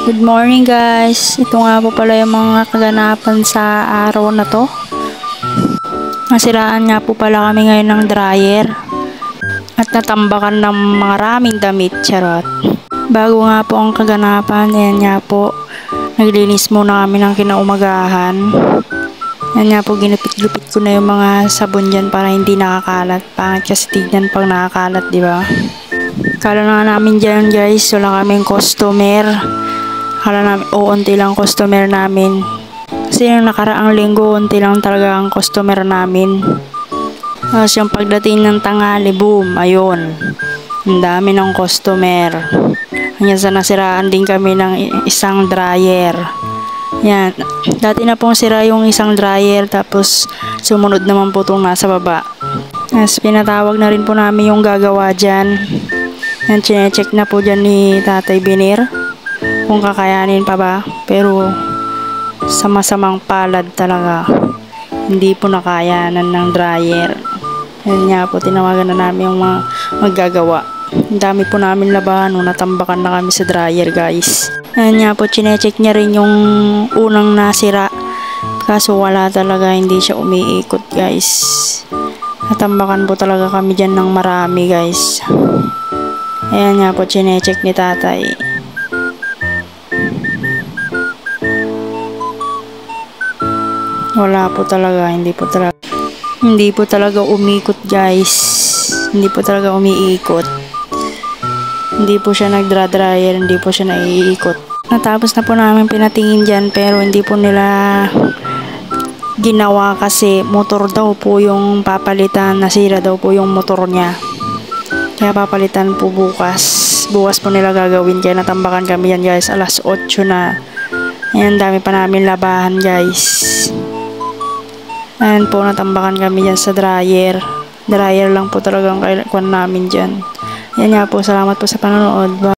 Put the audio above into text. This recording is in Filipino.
Good morning guys. Ito nga po pala yung mga kaganapan sa araw na to. Nasiraan nga po pala kami ngayon ng dryer. At natambakan ng maraming damit, charot. Bago nga po ang kaganapan, ayan nga po. Naglinis muna kami ng kinaumagahan. Ayan nga po, ginupit-gupit ko na yung mga sabon dyan para hindi nakakalat. Pangit kasi tignan pag nakakalat, di ba? Kala na namin dyan guys, wala kaming customer. Kala namin, unti lang customer namin. Kasi yung nakaraang linggo, unti lang talaga ang customer namin. Tapos yung pagdating ng tanghali, boom, ayun. Ang dami ng customer. Hanggang sa nasiraan din kami ng isang dryer. Yan. Dati na pong sira yung isang dryer, tapos sumunod naman po itong nasa baba. Tapos pinatawag na rin po namin yung gagawa dyan. Yan, chinecheck na po dyan ni Tatay Binir kung kakayanin pa ba, pero sa masamang palad talaga hindi po nakayanan ng dryer. Yan nga po, tinawagan na namin yung mga maggagawa. Ang dami po namin labahan, natambakan na kami sa dryer guys. Yan nga po, chinecheck niya rin yung unang nasira, kaso wala talaga, hindi siya umiikot guys. Natambakan po talaga kami dyan ng marami guys. Ayan nga po, chinecheck ni tatay. Wala po talaga, hindi po talaga umikot guys. Hindi po talaga umiikot. Hindi po siya nagdra-dryer, hindi po siya naiikot. Natapos na po namin pinatingin dyan, pero hindi po nila ginawa kasi motor daw po yung papalitan, nasira daw po yung motor niya. Kaya papalitan po bukas. Bukas po nila gagawin, kaya natambakan kami yan guys. Alas 8 na. Ayan, dami pa namin labahan guys. Ayan po, natambakan kami dyan sa dryer. Dryer lang po talagang kailangan namin dyan. Yan nga po, salamat po sa panonood. Bye.